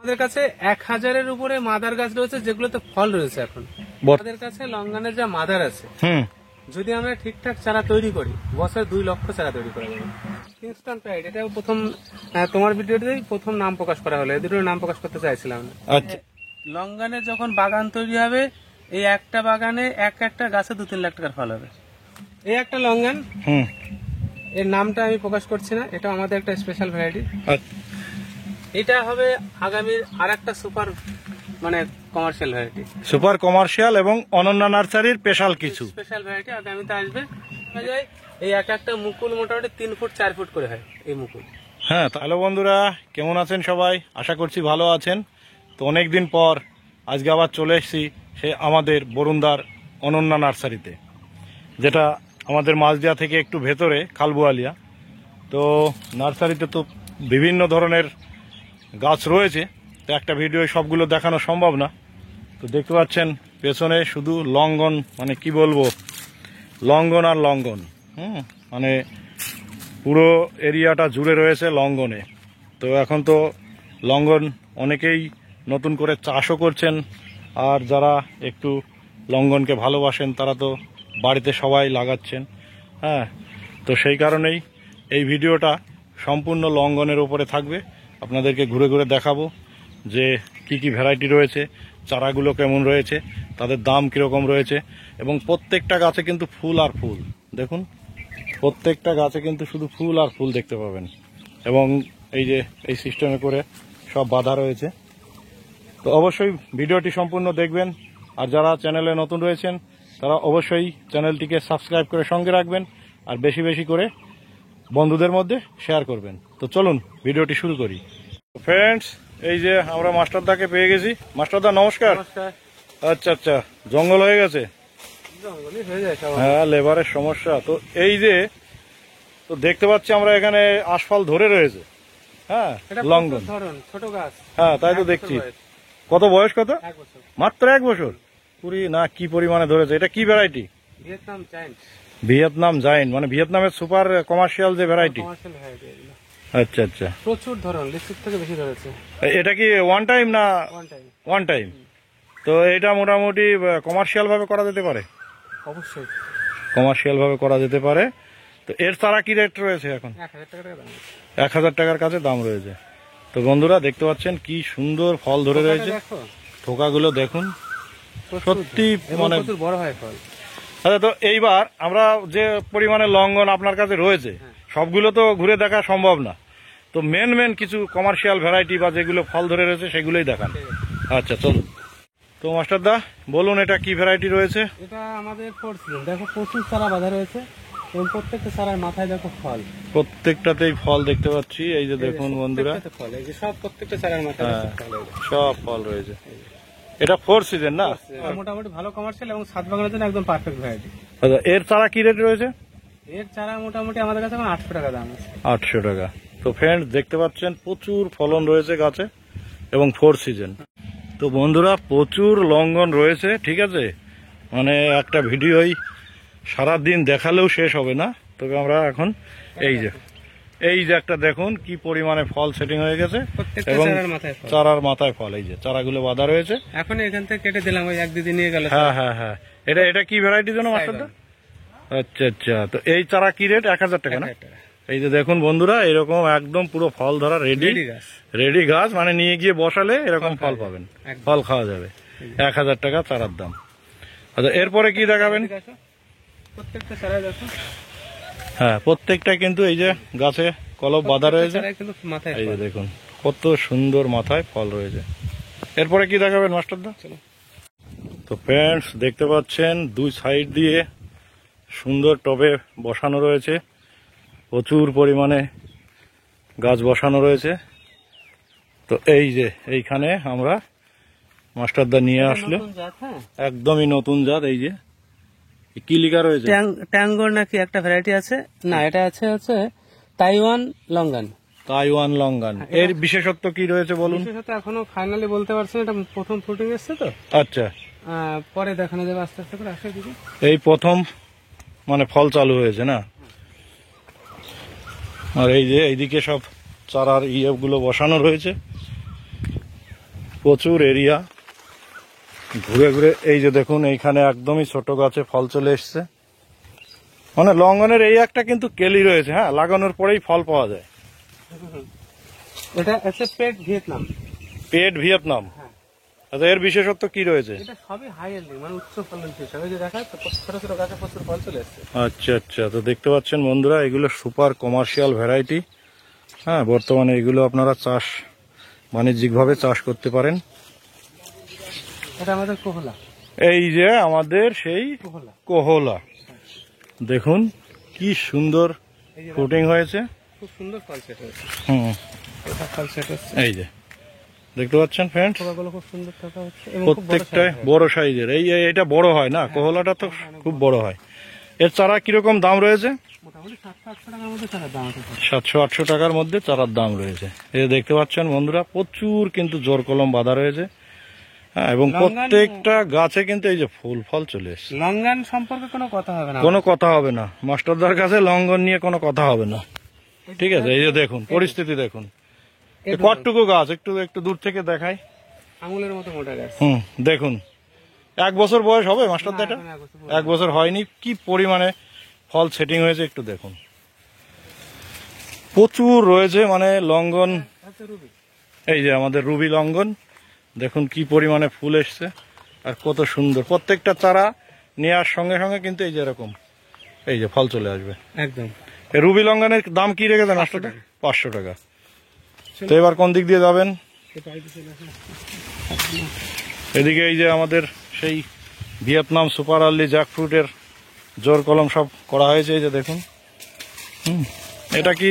আমাদের কাছে 1000-এর উপরে মাদার গাছ রয়েছে, যেগুলোতে ফল রয়েছে। এখন আমাদের কাছে লঙ্গানের যা মাদার আছে, যদি আমরা ঠিকঠাক চারা তৈরি করি, বছরে 2 লক্ষ চারা তৈরি করা যাবে। কিংস্টন প্রাইড, এটা প্রথম তোমার ভিডিওতেই প্রথম নাম প্রকাশ করা হলো, এই দুটোর নাম প্রকাশ করতে চাইছিলাম না। আচ্ছা, লঙ্গানের যখন বাগান তৈরি হবে, এই একটা বাগানে একটা গাছে 2-3 লাখ টাকার ফল হবে। এই একটা লঙ্গান, এর নামটা আমি প্রকাশ করছি না, এটা আমাদের একটা স্পেশাল ভ্যারাইটি। এটা হবে আগামী আরেকটা super commercial variety, super commercial এবং অনন্যা নার্সারির স্পেশাল কিছু স্পেশাল ভ্যারাইটি আগামীতে আসবে। এই একটা মুকুল মোটামুটি 3 ফুট 4 ফুট করে হয় এই মুকুল। হ্যাঁ, হ্যালো বন্ধুরা, কেমন আছেন সবাই? আশা করছি ভালো আছেন। তো অনেকদিন পর আজকে আবার চলে এসেছি সে আমাদের বরুণদার অনন্যা নার্সারিতে, যেটা আমাদের মাঝদিয়া থেকে একটু ভেতরে, খালবুয়ালিয়া। তো নার্সারিতে তো বিভিন্ন ধরনের গাছ রয়েছে, তো একটা ভিডিও সবগুলো দেখানো সম্ভব না। তো দেখতে পাচ্ছেন পেছনে শুধু লঙ্ঘন, কি বলবো, লঙ্ঘন আর লঙ্ঘন। পুরো এরিয়াটা জুড়ে রয়েছে লঙ্ঘনে। তো এখন তো লঙ্ঘন অনেকেই নতুন করে চাষও করছেন, আর যারা একটু লঙ্ঘনকে ভালোবাসেন তারা তো বাড়িতে সবাই লাগাচ্ছেন। হ্যাঁ, তো সেই কারণেই এই ভিডিওটা সম্পূর্ণ লঙ্ঘনের উপরে থাকবে। আপনাদেরকে ঘুরে ঘুরে দেখাবো যে কি কি ভ্যারাইটি রয়েছে, চারাগুলো কেমন রয়েছে, তাদের দাম কীরকম রয়েছে, এবং প্রত্যেকটা গাছে কিন্তু ফুল আর ফুল। দেখুন, প্রত্যেকটা গাছে কিন্তু শুধু ফুল আর ফুল দেখতে পাবেন, এবং এই যে এই সিস্টেমে করে সব বাঁধা রয়েছে। তো অবশ্যই ভিডিওটি সম্পূর্ণ দেখবেন, আর যারা চ্যানেলে নতুন রয়েছেন তারা অবশ্যই চ্যানেলটিকে সাবস্ক্রাইব করে সঙ্গে রাখবেন, আর বেশি বেশি করে বন্ধুদের মধ্যে শেয়ার করবেন। তো চলুন ভিডিওটি শুরু করি। ফ্রেন্ডস, এই যে আমরা মাস্টারদাকে পেয়ে গেছি। মাস্টারদা নমস্কার। আচ্ছা আচ্ছা, জঙ্গল হয়ে গেছে? হ্যাঁ, লেবারের সমস্যা তো। এই যে তো দেখতে পাচ্ছি আমরা এখানে আশফল ধরে রয়েছে। হ্যাঁ, লঙ্ঘন ছোট গাছ। হ্যাঁ, তাই তো দেখছি। কত বয়স? কত? মাত্র 1 বছর? পুরি না, কি পরিমাণে ধরেছে। এটা কি ভ্যারাইটি? ভিয়েতনাম জায়েন্ট, ভিয়েতনামের সুপার কমার্শিয়াল যে ভ্যারাইটি। আচ্ছা আচ্ছা, প্রচুর ধরন, লিচুর থেকে বেশি ধরেছে। এটা কি ওয়ান টাইম না? One time. তো এটা মোটামুটি কমার্শিয়াল ভাবে করা যেতে পারে? অবশ্যই কমার্শিয়াল ভাবে করা যেতে পারে। তো এর চারা কি রেট রয়েছে এখন? 1000 টাকার কাছে দাম রয়েছে। তো বন্ধুরা দেখতে পাচ্ছেন কি সুন্দর ফল ধরে রয়েছে, থোকাগুলো দেখুন, সত্যি বড় হয় ফল। আচ্ছা, তো এইবার আমরা যে পরিমাণে লঙ্ঘন আপনার কাছে রয়েছে, সবগুলো তো ঘুরে দেখা সম্ভব না। তো মেন কিছু কমার্শিয়াল ভ্যারাইটি বা যেগুলো ফল ধরে রয়েছে সেগুলোই দেখান। আচ্ছা চলুন। তো মাস্টারদা বলুন, এটা কি ভ্যারাইটি রয়েছে? এটা আমাদের ফোর সিজন। দেখো প্রচুর চারা বাঁধা রয়েছে, এবং প্রত্যেকটা চারার মাথায় দেখো ফল, প্রত্যেকটাতেই ফল দেখতে পাচ্ছি। এই যে দেখুন বন্ধুরা, ফল, এই যে সব প্রত্যেকটা চারার মাথায় সব ফল রয়েছে। এটা 4 সিজন না? মোটামুটি ভালো কমার্শিয়াল এবং ছাদ বাগানের জন্য একদম পারফেক্ট ভ্যারাইটি। আচ্ছা, এর চারা কি রেট রয়েছে? এর চারা মোটামুটি আমাদের কাছে এখন 800 টাকা দাম আছে। 800 টাকা। তো ফ্রেন্ডস দেখতে পাচ্ছেন প্রচুর ফলন রয়েছে গাছে, এবং 4 সিজন। তো বন্ধুরা প্রচুর লঙ্ঘন রয়েছে, ঠিক আছে। একটা ভিডিওই সারাদিন দেখালেও শেষ হবে না। তবে আমরা এখন এই যে একটা দেখুন কি পরিমাণে ফল সেটিং হয়ে গেছে, এবং চারার মাথায় ফল। এই যে চারাগুলো বাঁধা রয়েছে, এখন এখান থেকে কেটে দিলাম, ওই 1-2 দিন নিয়ে গেল। হ্যাঁ হ্যাঁ হ্যাঁ, এটা কি ভ্যারাইটির জন্য মাস্টারদা? আচ্ছা আচ্ছা, তো এই চারা কি রেট? 1000 টাকা না? এই যে দেখুন বন্ধুরা, এরকম একদম পুরো ফল ধরা রেডি গাছ, নিয়ে গিয়ে বসালে এরকম ফল পাবেন, ফল খাওয়া যাবে। 1000 টাকা চারার দাম। আচ্ছা, এরপরে কি দেখাবেন? প্রত্যেকটা চারা দেখুন। হ্যাঁ, প্রত্যেকটা কিন্তু এই যে গাছে কলপ বাঁধা রয়েছে। এই যে দেখুন কত সুন্দর মাথায় ফল রয়েছে। এরপরে কি দেখাবেন মাস্টারদা? তো ফ্রেন্ডস দেখতে পাচ্ছেন 2 সাইড দিয়ে সুন্দর টবে বসানো রয়েছে, প্রচুর পরিমাণে গাছ বসানো রয়েছে। তো এই যে এইখানে আমরা মাস্টারদা নিয়ে আসলে একদমই নতুন জাত। এই যে কি লেখা রয়েছে? ট্যাঙ্গোর নাকি একটা ভ্যারাইটি আছে না, এটা হচ্ছে তাইওয়ান লঙ্গান। তাইওয়ান লঙ্গান, এর বিশেষত্ব কি রয়েছে বলুন? বিশেষত্ব এখনো ফাইনালি বলতে পারছি না, এটা প্রথম ফুটিং এসছে তো। আচ্ছা, পরে দেখানো যাবে আস্তে আস্তে করে। আসলে এই প্রথম ফল চালু হয়েছে না? আর এই যে এইদিকে সব চারার ইয়েগুলো বসানো রয়েছে। প্রচুর এরিয়া, ঘুরে ঘুরে এই যে দেখুন এইখানে একদমই ছোট গাছে ফল চলে এসছে। মানে লঙ্ঘনের এই একটা কিন্তু কেলি রয়েছে, হ্যাঁ, লাগানোর পরেই ফল পাওয়া যায়। এটা হচ্ছে পেট ভিয়েতনাম। পেট ভিয়েতনাম। আচ্ছা, এর বিশেষত্ব কি রয়েছে? এটা সবই হাই এন্ডিং, মানে উচ্চ ফলনশীল। সবাই যে দেখায় ছোট ছোট গাছে প্রচুর ফল চলে এসছে। আচ্ছা আচ্ছা, তো দেখতে পাচ্ছেন বন্ধুরা, এগুলো সুপার কমার্শিয়াল ভ্যারাইটি। হ্যাঁ, বর্তমানে এগুলো আপনারা চাষ বাণিজ্যিকভাবে চাষ করতে পারেন। এটা আমাদের কোহলা। এই যে আমাদের সেই কোহলা। কোহলা, দেখুন কি সুন্দর এই যে ফ্রুটিং হয়েছে। খুব সুন্দর ফল সেট হয়েছে। হুম, ফল সেট হচ্ছে। এই যে দেখতে পাচ্ছেন ফ্রেন্ডস, কোকাগুলো খুব সুন্দর থাকা হচ্ছে এবং খুব বড় প্রত্যেকটাই size হয়। বড় সাইজের। এই এটা বড় হয় না, কোহলাটা তো খুব বড় হয়। এর চারা কিরকম দাম রয়েছে? মোটামুটি 700-800 টাকার মধ্যে চারা দাম আছে। 700-800 টাকার মধ্যে চারার দাম রয়েছে। এই যে দেখতে পাচ্ছেন বন্ধুরা, প্রচুর কিন্তু জোর কলম বাঁধা রয়েছে। হ্যাঁ, এবং প্রত্যেকটা গাছে কিন্তু এই যে ফুল ফল চলে এসছে। লঙ্গান সম্পর্কে কোনো কথা হবে না। কোনো কথা হবে না, মাস্টারদার কাছে লঙ্ঘন নিয়ে কোনো কথা হবে না। ঠিক আছে, এই যে দেখুন পরিস্থিতি দেখুন, কতটুকু গাছ একটু একটু দূর থেকে দেখাই। আঙুলের মতো মোটা গাছ। দেখুন 1 বছর বয়স হবে মাস্টারদা? এটা 1 বছর হয়নি, কি পরিমাণে ফল সেটিং হয়েছে একটু দেখুন। প্রচুর রয়েছে মানে লঙ্ঘন। এই যে আমাদের রুবি লঙ্ঘন, দেখুন কি পরিমাণে ফুল এসছে আর কত সুন্দর। প্রত্যেকটা চারা নেওয়ার সঙ্গে সঙ্গে কিন্তু এই যে এরকম এই যে ফল চলে আসবে একদম। এই রুবি লঙ্ঘনের দাম কি রেখেছেন মাস্টারদা? 500 টাকা। তো এবার কোন দিক দিয়ে যাবেন? এদিকে এই যে আমাদের সেই ভিয়েতনাম সুপার আর্লি জ্যাকফ্রুটের জোর কলম সব করা হয়েছে, এই যে দেখুন। এটা কি?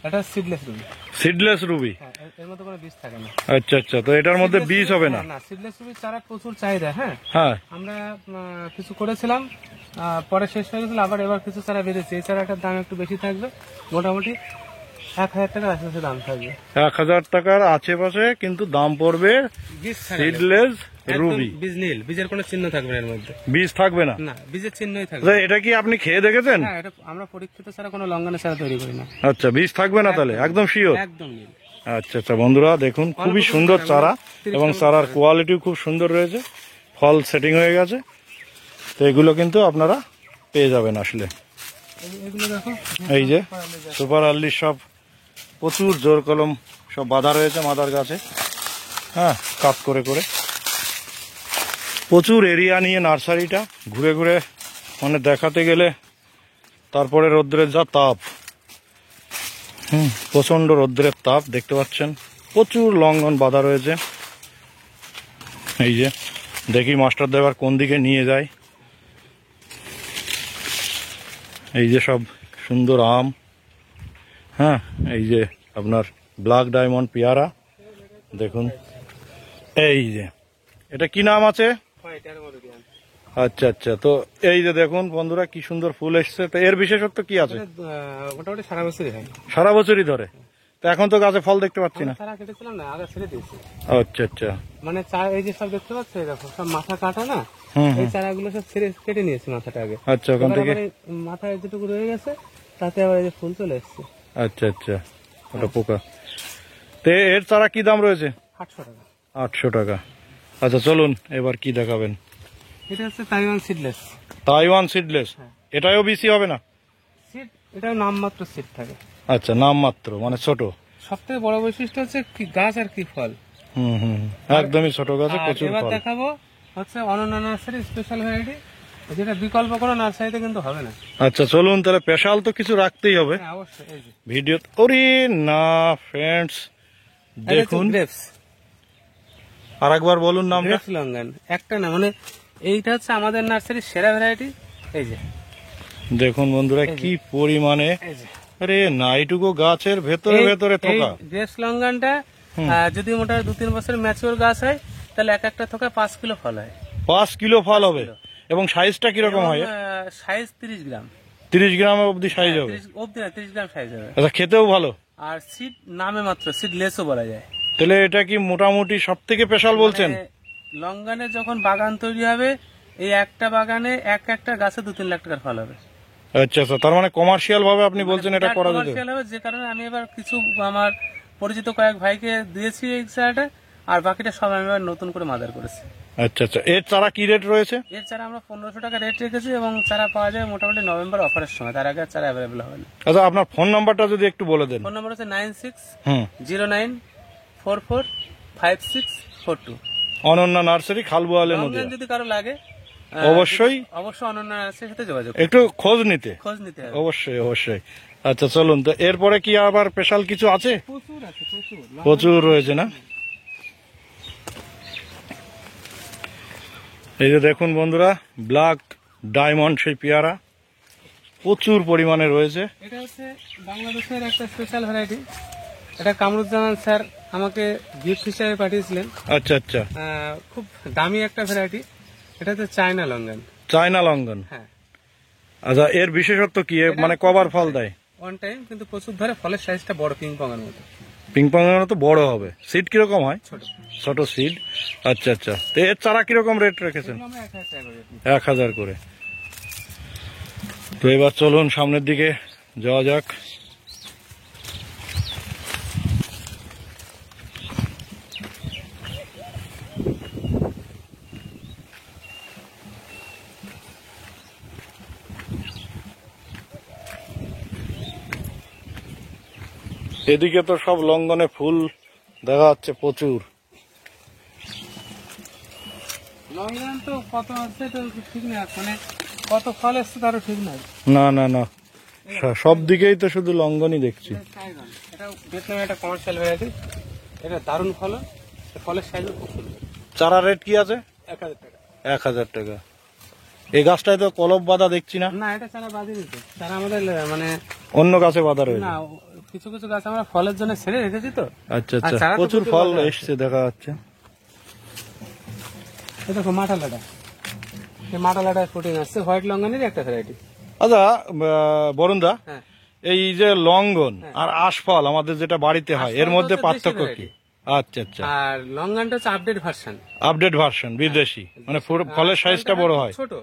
এটা সিডলেস রুবি। Seedless Ruby. এর মধ্যে কোনো বীজ থাকে না। আচ্ছা আচ্ছা, তো এটার মধ্যে বীজ হবে না? না, সিডলেস রুবি চারা প্রচুর চাহিদা। হ্যাঁ, হ্যাঁ, আমরা কিছু করেছিলাম, পরে শেষ হয়ে গেছিল, আবার এবার কিছু চারা বেড়েছে। এই চারাটার দাম একটু বেশি থাকবে, মোটামুটি 1000 টাকার আশেপাশে দাম থাকবে। 1000 টাকার আশেপাশে কিন্তু দাম পড়বে বীজ সিডলেস রুবি। বীজ নীল, বীজের কোনো চিহ্ন থাকবে না এর মধ্যে। বীজ থাকবে না? না, বীজের চিহ্নই থাকবে। আচ্ছা, এটা কি আপনি খেয়ে দেখেছেন? হ্যাঁ, এটা আমরা পরীক্ষিত ছাড়া কোনো লঙ্ঘনের ছাড়া তৈরি করি না। আচ্ছা, বীজ থাকবে না তাহলে? একদম শিওর? একদম নীল। আচ্ছা আচ্ছা বন্ধুরা, দেখুন খুবই সুন্দর চারা এবং চারার কোয়ালিটিও খুব সুন্দর রয়েছে। ফল সেটিং হয়ে গেছে, তো এগুলো কিন্তু আপনারা পেয়ে যাবেন আসলে। এগুলো দেখো, এই যে সুপার আর্লি সব প্রচুর জোর কলম সব বাঁধা রয়েছে মাদার গাছে। হ্যাঁ, কাট করে করে প্রচুর এরিয়া নিয়ে নার্সারিটা ঘুরে ঘুরে মানে দেখাতে গেলে, তারপরে রৌদ্রের যা তাপ, প্রচন্ড রৌদ্রের তাপ দেখতে পাচ্ছেন। প্রচুর লঙ্ঘন বাঁধা রয়েছে। এই যে দেখি মাস্টার দেবার কোন দিকে নিয়ে যায়। এই যে সব সুন্দর আম। হ্যাঁ, এই যে আপনার ব্ল্যাক ডায়মন্ড পেয়ারা দেখুন। এই যে এটা কি নাম আছে? আচ্ছা আচ্ছা, তো এই যে দেখুন বন্ধুরা কি সুন্দর ফুল এসছে। তো এর বিশেষত্ব কি আছে? মোটামুটি সারা বছরই হয়। সারা বছরই ধরে? তো এখন তো গাছে ফল দেখতে পাচ্ছি না। চারা কেটেছিলাম না, আগে ছেড়ে দিয়েছি। আচ্ছা আচ্ছা, মানে এই যে সব দেখতে পাচ্ছ, দেখো সব মাথা কাটা না, এই চারাগুলো সব ছেড়ে কেটে নিয়েছি মাথাটা আগে। আচ্ছা, ওখান থেকে মাথায় যেটুকু রয়ে গেছে তাতে আবার এই যে ফুল চলে এসছে। আচ্ছা আচ্ছা, ওটা পোকা। তো এর চারা কি দাম রয়েছে? 800 টাকা। 800 টাকা। আচ্ছা চলুন এবার কি দেখাবেন? এটা হচ্ছে তাইওয়ান সিডলেস। তাইওয়ান সিডলেস, এটাও বেশি হবে না? সিড, এটাও নামমাত্র সিড থাকে। আচ্ছা, নাম মাত্র, মানে ছোট। সব থেকে বড় বৈশিষ্ট্য হচ্ছে কি গাছ আর কি ফল। একদমই ছোট গাছে প্রচুর এবার ফল। দেখাবো হচ্ছে অনন্য নার্সারি স্পেশাল ভ্যারাইটি, যেটা বিকল্প কোনো নার্সারিতে কিন্তু হবে না। আচ্ছা চলুন, তাহলে স্পেশাল তো কিছু রাখতেই হবে হ্যাঁ, অবশ্যই। এই যে ভিডিও। ওরে না ফ্রেন্ডস, দেখুন গ্রেপস। আরেকবার বলুন নামটা। গ্রেপস লঙ্গান একটা না, মানে এইটা হচ্ছে আমাদের নার্সারির সেরা ভ্যারাইটি। এই যে দেখুন বন্ধুরা কি পরিমাণে, এই যে আরে না এইটুকু গাছের ভেতরে ভেতরে থোকা। গ্রেপস লঙ্গানটা যদি মোটামুটি 2-3 বছর ম্যাচিওর গাছ হয়, তাহলে একটা থোকা 5 কিলো ফল হয়। 5 কিলো ফল হবে। এবং সাইজটা কিরকম হয়? সাইজ 30 গ্রাম। 30 গ্রাম অবধি সাইজ হবে? 30 অবধি না, 30 গ্রাম সাইজ হবে। আচ্ছা, খেতেও ভালো? আর সিড নামে মাত্র, সিড লেসও বলা যায়। তাহলে এটা কি মোটামুটি সব থেকে স্পেশাল বলছেন? লঙ্গানে যখন বাগান তৈরি হবে, এই একটা বাগানে একটা গাছে 2-3 লাখ টাকার ফল হবে। আচ্ছা আচ্ছা, তার মানে কমার্শিয়াল ভাবে আপনি বলছেন এটা করা যেতে? কমার্শিয়াল হবে, যে কারণে আমি এবার কিছু আমার পরিচিত কয়েক ভাইকে দিয়েছি এই চারাটা। আর বাকিটা সব আমি আবার নতুন করে মাদার করেছি। আচ্ছা আচ্ছা, এর চারা কি রেট রয়েছে? এর চারা আমরা 1500 টাকা রেট রেখেছি এবং চারা পাওয়া যায় মোটামুটি নভেম্বর অফারের সময়, তার আগে আর চারা অ্যাভেলেবল হবে না। আচ্ছা, আপনার ফোন নাম্বারটা যদি একটু বলে দেন। ফোন নম্বর হচ্ছে হুম 9609445642। অনন্যা নার্সারি, খালবোয়ালের নদী। যদি কারো লাগে অবশ্যই অনন্য নার্সারির সাথে যোগাযোগ একটু খোঁজ নিতে হবে। অবশ্যই অবশ্যই। আচ্ছা চলুন, তো এরপরে কি আবার স্পেশাল কিছু আছে? প্রচুর আছে, প্রচুর রয়েছে না? এই যে দেখুন বন্ধুরা, ব্ল্যাক ডায়মন্ড সেই পেয়ারা প্রচুর পরিমাণে রয়েছে। এটা হচ্ছে বাংলাদেশের একটা স্পেশাল ভ্যারাইটি। এটা কামরুজ্জামান স্যার আমাকে গিফট হিসেবে পাঠিয়েছিলেন। আচ্ছা আচ্ছা, খুব দামি একটা ভ্যারাইটি। এটা হচ্ছে চায়না লঙ্ঘন। চায়না লঙ্ঘন। হ্যাঁ। আচ্ছা, এর বিশেষত্ব কি? মানে কবার ফল দেয়? ওয়ান টাইম, কিন্তু প্রচুর ধরে, ফলের সাইজটা বড়, পিং পঙের মতো। পিং পং এর মতো বড় হবে। সিড কিরকম হয়? ছোট ছোট সিড। আচ্ছা আচ্ছা, তো এর চারা কিরকম রেট রেখেছেন? এগুলো আমরা 1000 টাকা করে দিই। 1000 করে। তো এবার চলুন সামনের দিকে যাওয়া যাক। এদিকে তো সব লঙ্ঘনে ফুল দেখা যাচ্ছে প্রচুর। লঙ্ঘন তো কত আছে তো ঠিক নেই, মানে কত ফল এসছে তারও ঠিক নাই। না না না, সব দিকেই তো শুধু লঙ্ঘনই দেখছি। এটা ভিয়েতনামের একটা কমার্শিয়াল ভ্যারাইটি। এটা দারুণ ফল, ফলের সাইজও খুব সুন্দর। চারা রেট কি আছে? 1000 টাকা। 1000 টাকা। এই গাছটায় তো কলব বাঁধা দেখছি না। না, এটা চারা বাদই নিতে, চারা আমাদের মানে অন্য গাছে বাঁধা রয়েছে। না, কিছু কিছু গাছ আমরা ফলের জন্য ছেড়ে রেখেছি তো। আচ্ছা আর আচ্ছা, চারা তো প্রচুর প্রচুর ফল বাঁধা আছে। এসছে দেখা যাচ্ছে। এই দেখো মাঠালাটা, এই মাঠালাটা ফুটিং আসছে, হোয়াইট লঙ্ঘনেরই একটা ভ্যারাইটি। আচ্ছা বরুণদা, হ্যাঁ। এই যে লঙ্ঘন আর আশফল আমাদের যেটা বাড়িতে হয়, এর আশফল মধ্যে হচ্ছে পার্থক্য দেশি কি? আচ্ছা আচ্ছা, আর লঙ্ঘনটা হচ্ছে আপডেট ভার্সন। আপডেট ভার্সন, বিদেশি, মানে ফলের সাইজটা বড় হয়। ছোট,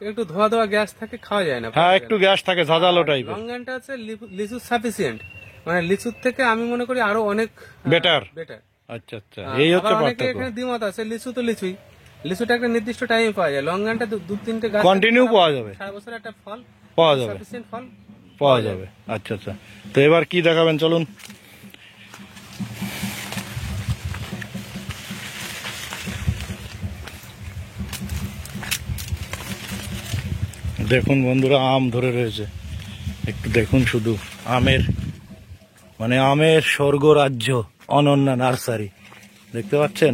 একটু ধোয়া ধোয়া গ্যাস থাকে, খাওয়া যায় না। হ্যাঁ, একটু গ্যাস থাকে, ঝাঁঝালো টাইপের। লঙ্ঘনটা হচ্ছে লিচু সাফিসিয়েন্ট, মানে লিচুর থেকে আমি মনে করি আরো অনেক বেটার। বেটার। আচ্ছা আচ্ছা, এই হচ্ছে অনেকে পার্থক্য। এখানে দ্বিমত আছে, লিচু তো লিচুই, লিচুটা একটা নির্দিষ্ট টাইমে পাওয়া যায়, লঙ্ঘনটা দু তিনটে গাছ কন্টিনিউ পাওয়া যাবে, সারা বছর একটা ফল পাওয়া যাবে, সাফিসিয়েন্ট ফল পাওয়া যাবে। আচ্ছা আচ্ছা, তো এবার কি দেখাবেন চলুন। দেখুন বন্ধুরা, আম ধরে রয়েছে, একটু দেখুন শুধু আমের, মানে আমের স্বর্গ রাজ্য অনন্যা নার্সারি, দেখতে পাচ্ছেন।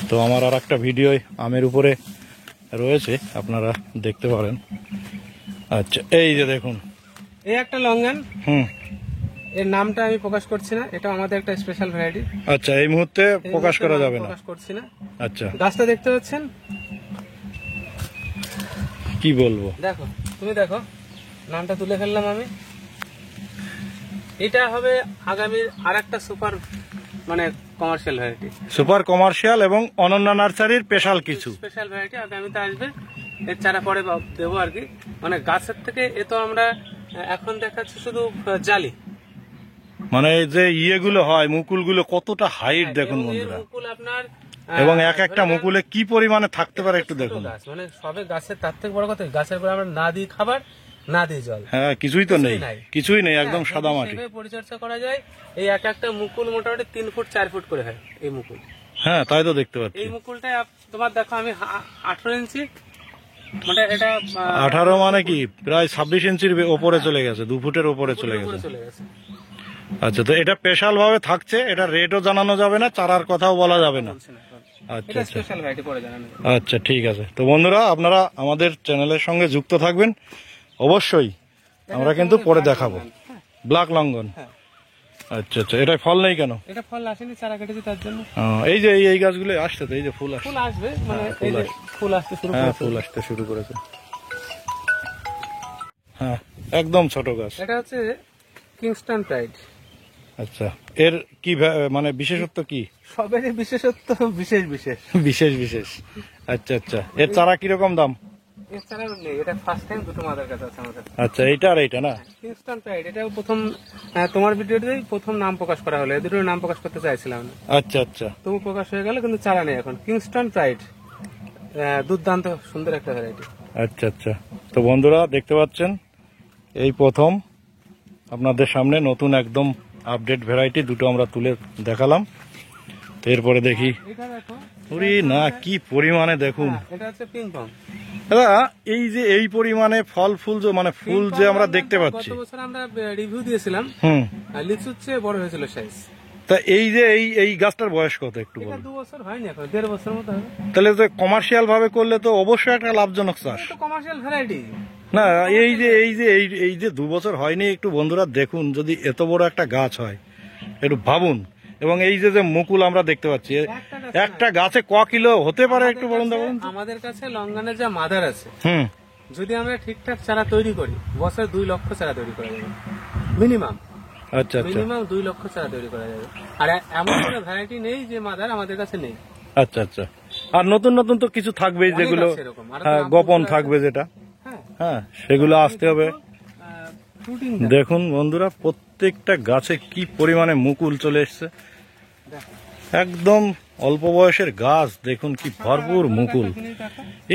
তো আমার আর একটা ভিডিও আমের উপরে রয়েছে, আপনারা দেখতে পারেন। আচ্ছা, এই যে দেখুন, এই একটা লঙ্ঘন। হুম, এর নামটা আমি প্রকাশ করছি না, এটা আমাদের একটা স্পেশাল ভ্যারাইটি। আচ্ছা, এই মুহূর্তে প্রকাশ করা যাবে না। প্রকাশ করছি না। আচ্ছা, গাছটা দেখতে পাচ্ছেন, কি বলবো, দেখো তুমি দেখো, নামটা তুলে ফেললাম আমি। এটা হবে আগামীর আরেকটা সুপার, মানে কমার্শিয়াল ভ্যারাইটি, সুপার কমার্শিয়াল এবং অনন্যা নার্সারির স্পেশাল কিছু স্পেশাল ভ্যারাইটি আগামীতে আসবে। এর চারা পরে দেবো আর কি। মানে গাছের থেকে এ তো আমরা এখন দেখাচ্ছি শুধু জালি, মানে এই যে ইয়েগুলো হয়, মুকুলগুলো কতটা হাইট দেখুন এবং এর বন্ধুরা, মুকুল আপনার এবং এক একটা মুকুলে কি পরিমাণে থাকতে পারে একটু ছোট দেখুন। গাছ, মানে সবে গাছের, তার থেকে বড় কথা গাছের পরে আমরা না দিই খাবার, না দিই জল, হ্যাঁ, কিছুই তো নেই, নাই। কিছুই নেই, একদম হ্যাঁ, সাদা যদি মাটি। সেভাবে পরিচর্যা করা যায়, এই এক একটা মুকুল মোটামুটি 3 ফুট 4 ফুট করে হয় এই মুকুল। হ্যাঁ, তাই তো দেখতে পাচ্ছি। এই মুকুলটা তোমার দেখো আমি 18 ইঞ্চি, মানে এটা 18 মানে কি প্রায় 26 ইঞ্চির ওপরে চলে গেছে, 2 ফুটের ওপরে চলে উপরে গেছে। চলে গেছে। আচ্ছা, তো এটা স্পেশাল ভাবে থাকছে, এটা রেটও জানানো যাবে না, চারার কথাও বলা যাবে না। বলছি না, আচ্ছা এটা আচ্ছা, স্পেশাল ভ্যারাইটি পরে জানানো। আচ্ছা ঠিক আছে। তো বন্ধুরা, আপনারা আমাদের চ্যানেলের সঙ্গে যুক্ত থাকবেন অবশ্যই, আমরা কিন্তু পরে দেখাবো। ব্ল্যাক লঙ্ঘন, হ্যাঁ। আচ্ছা আচ্ছা, এটা ফল নেই কেন? এটা ফল আসেনি, চারা কেটেছি তার জন্য। এই যে এই গাছগুলো আসছে তো, এই যে ফুল আসছে। ফুল আসবে, মানে ফুল এই যে আসছে। ফুল আসতে শুরু হ্যাঁ, করেছে। ফুল আসতে শুরু করেছে। হ্যাঁ, একদম ছোট গাছ। এটা হচ্ছে কিংস্টন প্রাইড। আচ্ছা, এর কি মানে বিশেষত্ব কি? সবেরই বিশেষত্ব বিশেষ বিশেষ। বিশেষ বিশেষ। আচ্ছা আচ্ছা, এর চারা কিরকম দাম? এছাড়া নেই, এটা ফার্স্ট টাইম দুটো মাদার গাছ আছে আমাদের। আচ্ছা, এইটা আর এইটা না? কিংস্টন প্রাইড, এটাও প্রথম তোমার ভিডিওতেই প্রথম নাম প্রকাশ করা হলো, এই দুটোর নাম প্রকাশ করতে চাইছিলাম না, আচ্ছা আচ্ছা তবু প্রকাশ হয়ে গেল, কিন্তু চারা নেই এখন। কিংস্টন প্রাইড দুর্দান্ত সুন্দর একটা ভ্যারাইটি। আচ্ছা আচ্ছা। তো বন্ধুরা দেখতে পাচ্ছেন, এই প্রথম আপনাদের সামনে নতুন একদম আপডেট ভ্যারাইটি দুটো আমরা তুলে দেখালাম। তো এরপরে দেখি, এটা দেখো, ওরে না কি পরিমাণে দেখুন এটা হচ্ছে পিং পং। দাদা, এই যে এই পরিমাণে ফল ফুল মানে ফুল যে আমরা দেখতে পাচ্ছি, গত বছর আমরা রিভিউ দিয়েছিলাম, লিচুর চেয়ে বড় হয়েছিল সাইজ। তা এই যে এই গাছটার বয়স কত একটু এটা বলুন? 2 বছর হয়নি এখন, 1.5 বছর মতো হবে। তাহলে তো কমার্শিয়াল ভাবে করলে তো অবশ্যই একটা লাভজনক চাষ এটা কমার্শিয়াল ভ্যারাইটি। না? এই যে 2 বছর হয়নি, একটু বন্ধুরা দেখুন, যদি এত বড় একটা গাছ হয় একটু ভাবুন। এবং এই যে মুকুল আমরা দেখতে পাচ্ছি, একটা গাছে ক কিলো হতে পারে একটু বলুন তো? বলুন। আমাদের কাছে লঙ্গানের যা মাদার আছে, হুম, যদি আমরা ঠিকঠাক চারা তৈরি করি, বছরে 2 লক্ষ চারা তৈরি করা যাবে মিনিমাম। আচ্ছা আচ্ছা মিনিমাম 2 লক্ষ চারা তৈরি করা যাবে। আর এমন কোনো ভ্যারাইটি নেই যে মাদার আমাদের কাছে নেই। আচ্ছা আচ্ছা। আর নতুন নতুন তো কিছু থাকবেই, অনেক যেগুলো আছে এরকম। আর হ্যাঁ, নাম গোপন আছে। থাকবে যেটা, হ্যাঁ, হ্যাঁ সেগুলো আসতে হবে। প্রোটিন দেখুন বন্ধুরা, প্রত্যেকটা গাছে কি পরিমাণে মুকুল চলে এসছে, একদম অল্প বয়সের গাছ, দেখুন কি ভরপুর মুকুল।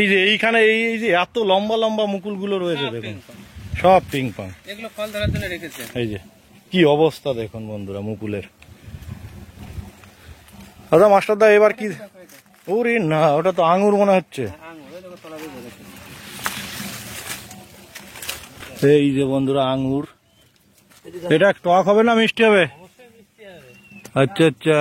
এই যে এইখানে এই যে এত লম্বা লম্বা মুকুল গুলো রয়েছে, দেখুন সব পিং পং। এগুলো ফল ধরার জন্য রেখেছে। এই যে কি অবস্থা দেখুন বন্ধুরা মুকুলের। দাদা মাস্টার দা, এবার কি? ওরে না, ওটা তো আঙুর মনে হচ্ছে। এই যে বন্ধুরা আঙ্গুর, এটা টক হবে না মিষ্টি হবে? আচ্ছা আচ্ছা,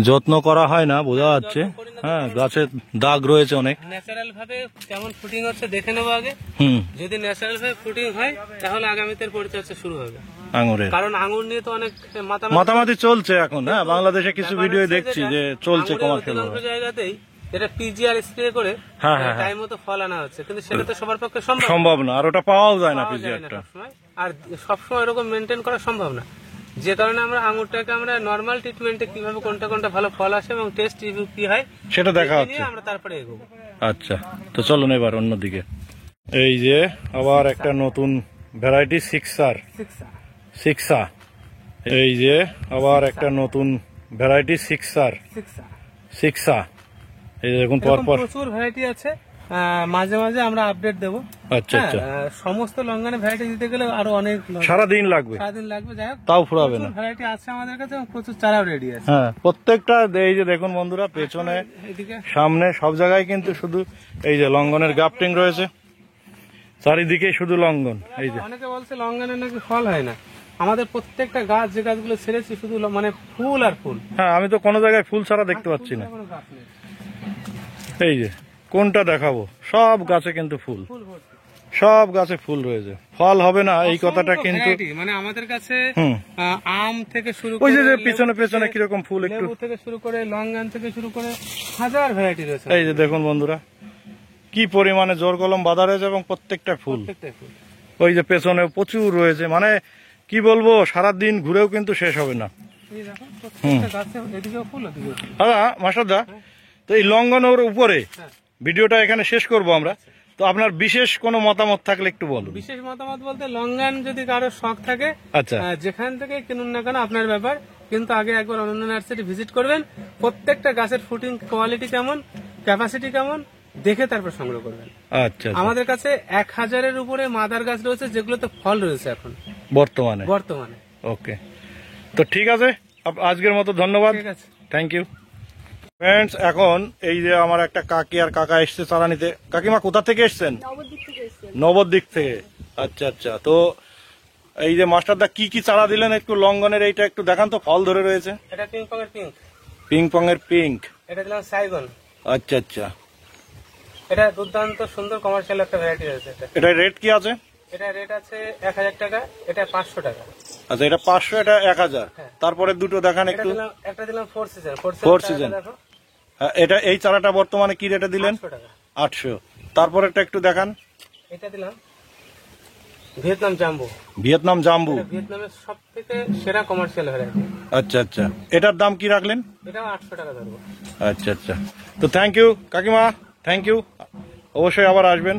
যত্ন করা হয় না বোঝা যাচ্ছে। হ্যাঁ, গাছের দাগ রয়েছে অনেক। ন্যাচারাল ভাবে কেমন ফুটিং হচ্ছে দেখে নেবো আগে। হুম, যদি ন্যাচারাল ভাবে ফুটিং হয় তাহলে আগামীতে পরিচর্যা শুরু হবে। আঙুরের কারণ আঙুর নিয়ে তো অনেক মাতামাতি চলছে এখন। হ্যাঁ, বাংলাদেশে কিছু ভিডিও দেখছি যে চলছে কমার্শিয়াল ভাবে। জায়গাতেই এটা পিজিআর স্প্রে করে টাইম মতো ফল আনা হচ্ছে, কিন্তু সেটা তো সবার পক্ষে সম্ভব না, আর ওটা পাওয়াও যায় না পাওয়া যায় না পিজিআরটা। সবসময়। আর সবসময় এরকম মেনটেন করা সম্ভব না, যে কারণে আমরা আঙুরটাকে আমরা নর্মাল ট্রিটমেন্টে কিভাবে কোনটা কোনটা ভালো ফল আসে এবং টেস্ট রিভিউ কি হয় সেটা দেখা এটা হচ্ছে। নিয়ে আমরা তারপরে এগোবো। আচ্ছা, তো চলুন এবার অন্যদিকে। এই যে আবার একটা নতুন ভ্যারাইটি সিক্সা। এই যে আবার একটা নতুন ভ্যারাইটি সিক্সা। এই যে দেখুন পরপর প্রচুর ভ্যারাইটি আছে, মাঝে মাঝে আমরা আপডেট দেবো। আচ্ছা আচ্ছা, সমস্ত লঙ্ঘনের ভ্যারাইটি দিতে গেলে আরো অনেক সারাদিন লাগবে, যাই হোক তাও ফুরাবে না। ভ্যারাইটি আছে আমাদের কাছে এবং প্রচুর চারাও রেডি আছে। হ্যাঁ, প্রত্যেকটা এই যে দেখুন বন্ধুরা, পেছনে এদিকে সামনে সব জায়গায় কিন্তু শুধু এই যে লঙ্ঘনের গ্রাফটিং রয়েছে, চারিদিকে শুধু লঙ্ঘন। এই যে অনেকে বলছে লঙ্ঘনের নাকি ফল হয় না, আমাদের প্রত্যেকটা গাছ যে গাছগুলো ছেড়েছি শুধু মানে ফুল আর ফুল। হ্যাঁ, আমি তো কোনো জায়গায় ফুল ছাড়া দেখতে পাচ্ছি না। কোনো গাছ নেই, এই যে কোনটা দেখাবো, সব গাছে কিন্তু ফুল, ফুল ভর্তি। সব গাছে ফুল রয়েছে, ফল হবে না এই কথাটা অসংখ্য কিন্তু। variety, মানে আমাদের কাছে হুম, আম থেকে শুরু ওই যে করে পিছনে পেছনে কিরকম ফুল একটু, লেবু থেকে শুরু করে লঙ্ঘন থেকে শুরু করে হাজার ভ্যারাইটি রয়েছে। এই যে দেখুন বন্ধুরা কি পরিমাণে জোর কলম বাঁধা রয়েছে এবং প্রত্যেকটা ফুল। প্রত্যেকটা ফুল। ওই যে পেছনে প্রচুর রয়েছে, মানে কি বলবো, সারাদিন ঘুরেও কিন্তু শেষ হবে না। এই দেখো প্রত্যেকটা গাছে এদিকেও ফুল ওদিকেও ফুল। দাদা মাস্টার দা, তো এই লঙ্ঘনের উপরে হ্যাঁ। ভিডিওটা এখানে শেষ করব আমরা। তো আপনার বিশেষ কোনো মতামত থাকলে একটু বলুন। বিশেষ মতামত বলতে লঙ্ঘন যদি কারো শখ থাকে, আচ্ছা, যেখান থেকে কিনুন না কেন আপনার ব্যাপার, কিন্তু আগে একবার অনন্য নার্সারি ভিজিট করবেন, প্রত্যেকটা গাছের ফুটিং কোয়ালিটি কেমন, ক্যাপাসিটি কেমন দেখে তারপর সংগ্রহ করবেন। আচ্ছা, আমাদের কাছে 1000-এর উপরে মাদার গাছ রয়েছে যেগুলোতে ফল রয়েছে এখন বর্তমানে। ওকে, তো ঠিক আছে, আজকের মতো ধন্যবাদ, ঠিক আছে, থ্যাংক ইউ। ফ্রেন্ডস, এখন এই যে আমার একটা কাকি আর কাকা এসছে চারা নিতে। কাকিমা কোথা থেকে এসছেন? নবদ্বীপ থেকে। আচ্ছা আচ্ছা, তো এই যে মাস্টারদা কি কি চারা দিলেন একটু লঙ্ঘনের, এইটা একটু দেখান তো, ফল ধরে রয়েছে। এটা পিং পং এর পিঙ্ক, পিং পং এর পিঙ্ক। এটা দিলাম সাইগন। আচ্ছা আচ্ছা, এটা দুর্দান্ত সুন্দর কমার্শিয়াল একটা ভ্যারাইটি রয়েছে। এটা রেট কি আছে? এটা রেট আছে 1000 টাকা, এটা 500 টাকা। আচ্ছা, এটা 500, এটা 1000। হ্যাঁ। তারপরে দুটো দেখান একটু। একটা দিলাম ফোর সিজন। Four season. এটা এই চারাটা বর্তমানে কি রেটে দিলেন? 800 টাকা। 800। তারপরে একটু দেখান। এটা দিলাম ভিয়েতনাম জাম্বু। ভিয়েতনাম জাম্বু, ভিয়েতনামের সব থেকে সেরা কমার্শিয়াল ভ্যারাইটি। আচ্ছা আচ্ছা, এটার দাম কি রাখলেন? এটাও 800 টাকা ধরবো। আচ্ছা আচ্ছা, তো থ্যাংক ইউ কাকিমা, থ্যাংক ইউ। অবশ্যই আবার আসবেন।